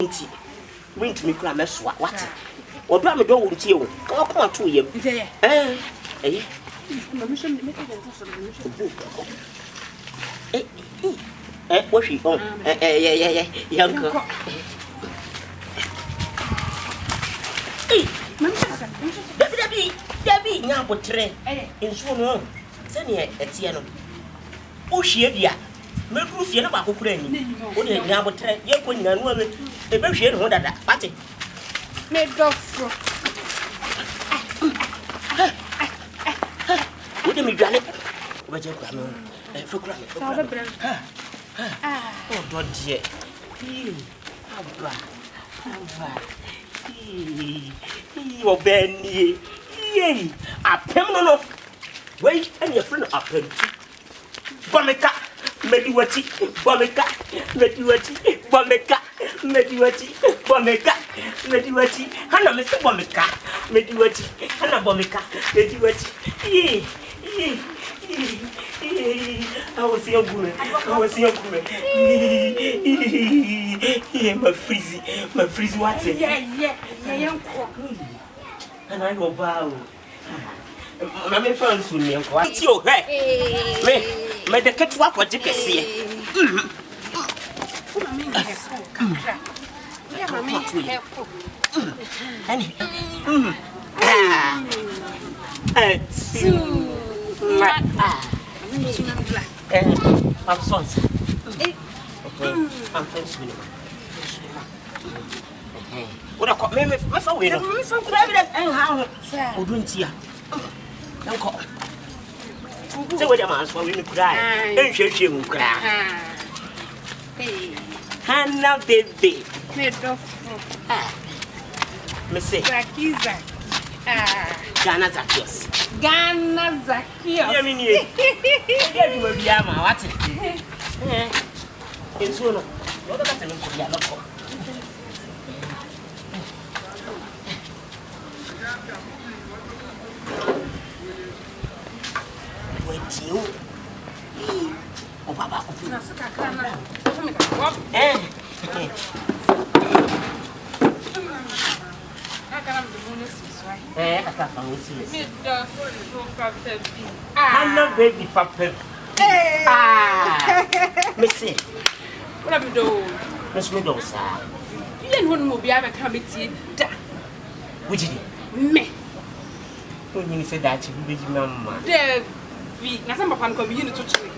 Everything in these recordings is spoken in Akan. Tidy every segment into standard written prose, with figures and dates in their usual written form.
Went me cram as what? Or do I go with you? Come on to you. Eh? What's she on? Young girl. Debbie, now what train? In Swan, send here at Siena. Uche, make you feel about Ukraine. Only now what train? You're going to know it. The very one that party. Made off. What am I doing? What you got? For crying. Oh, God, dear. Oh, Benny. Yay! A permanent. Wait, and your friend up. Bomeka, Mediwati, Bomeka, Mediwati, Bomeka, Mediwati, Bomeka, Mediwati, Hannah, Mr. Bomeka, Mediwati, Hannah Bomeka, Mediwati. I was your woman. I was your woman. My freezy, what's it? Yeah, and I go bow. Mammy found me and quite your head. May the cat walk what you can see. I'm sons. Okay, I'm friends with him. What I call me, my phone, we don't from private and how wouldn't you? Don't call. Say what your man's for me cry. And she will cry. Hannah, baby. Missy, Ghana Zacchaeus. Ghana Zacchaeus. I mean, you will be a man. What's it? It's one of what does it mean to be a local? Wait, you. Oh, Papa, I'm not baby for Pep. Missy, what have you done? Miss Meadows, you didn't want to be able to come to which is me. When you said that, you will be mamma. There be nothing but community to check.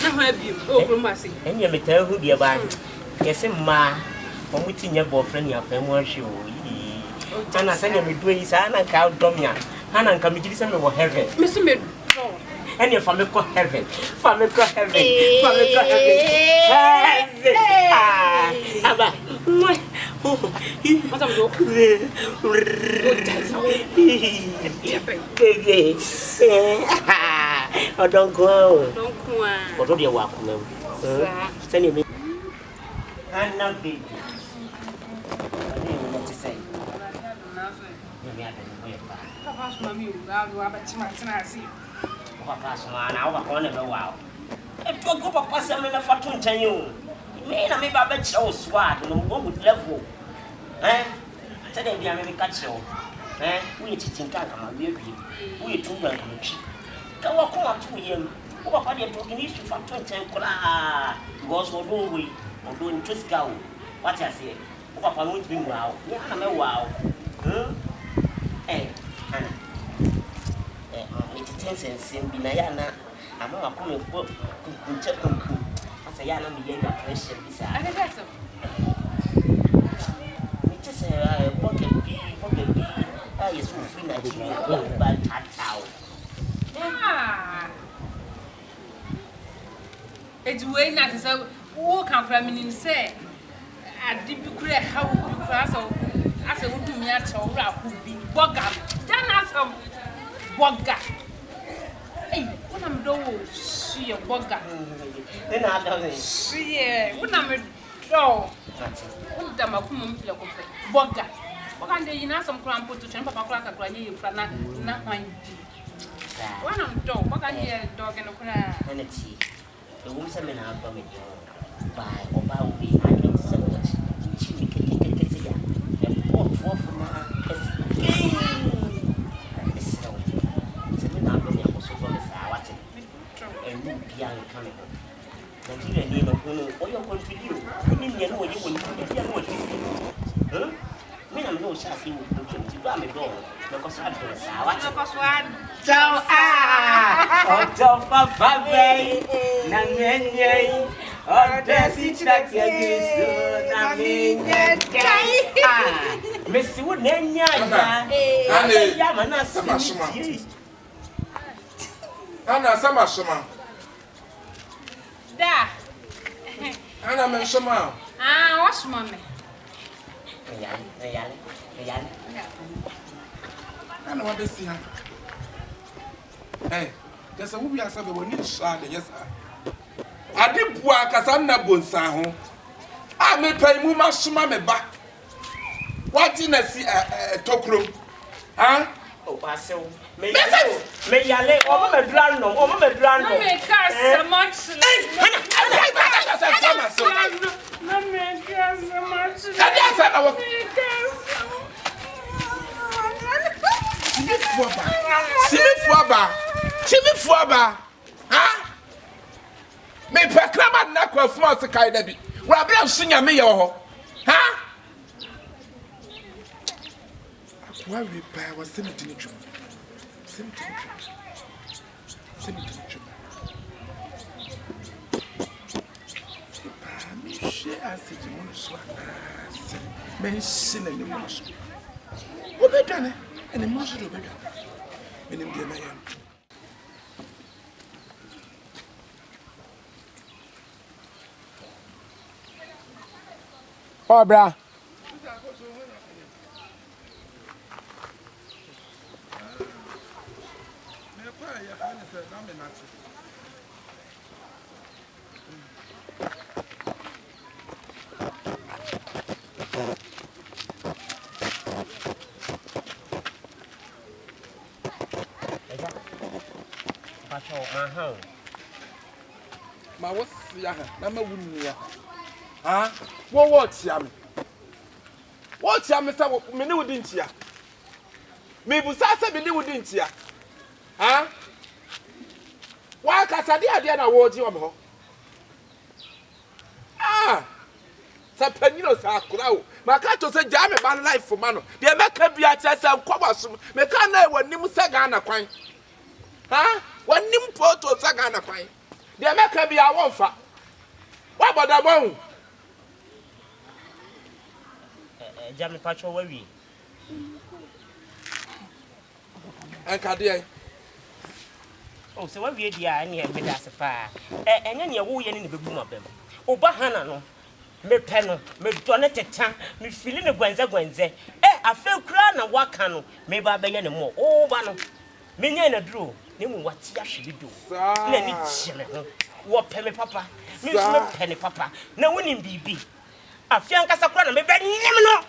Now, have you over Massy? And you may tell who be about. Yes, ma, from within your boyfriend, your family show. And I send you doing his Anna cow domia. Hannah come to some of heaven. Mr. Mid. And your family call heaven. Family call heaven. Family call heaven. Abba. What's up, oh, don't go. Don't go. What do you walk? Send you. I'm not big. Mammy, Papa's man, I was on a while. If you go up for some of the fortune, tell you, may not make a bed so swat and what would level. Eh? Today, we are maybe cut so. Eh? We teaching time, my baby. We too young to cheat. Go walk on to him. What are you talking issue for 20 and was or do we or doing twist go? What I say? What I won't be wow. Yeah, I'm a wow. Eh? It's and Simbinayana. I'm not going to put as a young and young question. It is a pocket bee, I is free Nigeria, but out. It's way not to say, walk out from me and say, I did you create how you cross or as a would do me at all, who be bogger. Then ask some bogger. Hey, what I'm doing, see a bogger. Then I don't see what I'm a dog. What am I coming to bogger? What can they in some crown put to temper crack a granny in front of not mind. When I'm dog, what can hear a dog and a cry? And it's the woman in our coming by or by we. I don't so much. no oyo continue ni me no oye woni dia no oye me na me no sha fi wo ti ba me do me ko sa do sa wa ko so an ciao ojo papa be na nyenye odesi chira tia gisu na minye kai mesi wo nenya ya mana sama Ana sama shoma. Da. Ana men shoma. Wash mommy. Yale. Ana wa besi ha. There's a movie I saw we need shade yes. Ade bua kasa na bonsa ho. Me pay mu ma shoma me ba. What in a see tokro? Oh, Pasel. Me yale, oh, me drano. Me so much. Chimi fuaba. Me pekrama na kwa fuma se kai da bi. Wa bra sunya me ye ho. Why we buy was send it in the job? Send it in the job. Me share as it won't swap. Mention any most. What be done? And the most will be done. In the man. Oh, bra. Ma what's ya? Na ma wunu ya. What ya me? What ya me say me ne wudi ntia? Me bu sa say me ne wudi ntia. Wa kasade ade na wo ji wa me ho. Sa panino sa akura o. Ma ka to say ja me ban life for man no. De me ka bia che say nkwa so. Me ka na wanim sa ga na kwan. Wanim poto sa ga na kwan. De me ka bia won fa. Wa boda bon. Jam patrol wa wi. Enka de Oh, so what we dia na me da se pa. Enya ne wo ye ne bebu mabem. Oba hana no. Me pe no, me do ne teta, me fili ne gwanze. Afa kura na waka no, me ba be ye ne mo. Oba no. Me nya na duro, ne mu wati ahwe do. Na ni chime ho. Wo pe me papa. Me so me pe ne papa. Na woni bibi. Afia nkasa kura na me be nyem no.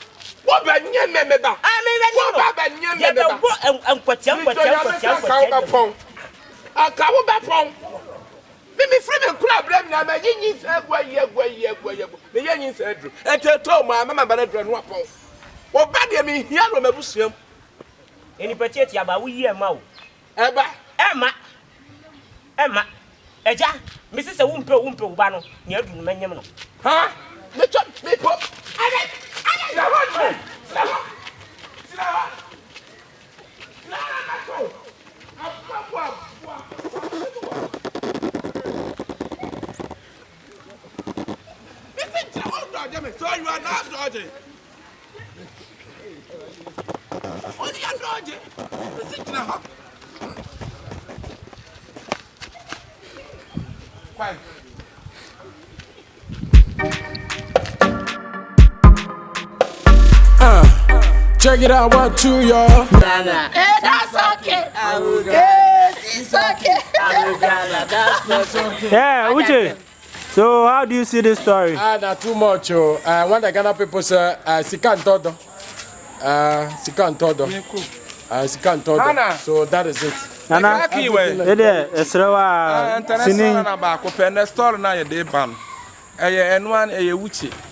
Wo ba nyem me ba. Wo ba nyem me ba. Ya be wo enkwatia. Akawo ba pon. Me free me kura bram na ma yin se gwa ye. Me yin se adru. Eteto ma mama ba na adru no apon. Wo ba de me hia no mabusuam. Eni patieti aba wo yi ema o. Ema. Eja, me se wo mpe wo ba no, ne adru no manyem no. Me chop me pop. Ade. Sila. So you are not dodging. What are you dodging? Sit down. Fine. Check it out, 1, 2, y'all. That's okay. Yes, it's okay. That's okay. Yeah, Uche. So how do you see this story? Not too much. When the Ghana people say, SIKA NTO ODO. SIKA NTO ODO. SIKA NTO ODO. So that is it. Nana,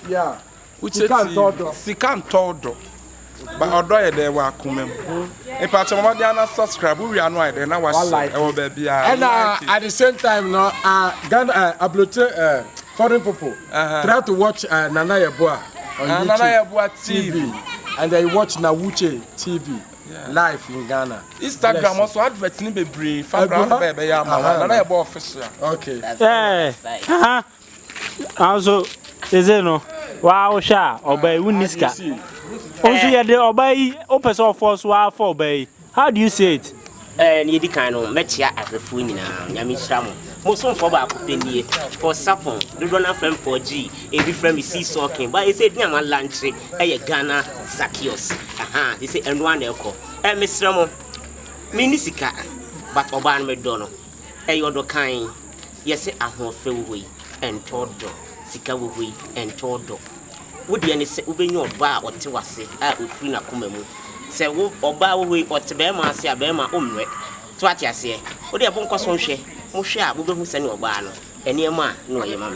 yeah. Uche SIKA NTO ODO. But odo ye dey wa kumem. E pa chama dey na subscribe we anu I dey na wa share e wo ba bia. And at the same time no Ghana upload foreign people. Try to watch Nana Yeboah on YouTube, Nana Yeboah TV. And then you watch Uche TV live in Ghana. Instagram also advertising be brief. Nana Yeboah official. Okay. Yeah. Also, is it no? Wow, sha, obey Wuniska. Also, yeah, the obey opens all force war for obey. How do you say it? Ni kind of metia at the Funina, Yamishamo. Most of our penny for Sapon, the runner from 4G, every friend we see talking, but he said, Yama lunch, a Ghana Zakios. Aha, he said, and one echo. Miss Ramo, Minisika, but Oban McDonald, a yodo kind, yes, a whole fill way, and Todo, Sika way, and Todo. Would you say, Ubin your bar or Tiwasi, I will free a kumemu. Say, or bar way or Tebema, say a Bema umre. What I say, what they are Bonko Sonche, Mosha, we will send your bar, and your man, no, your mamma.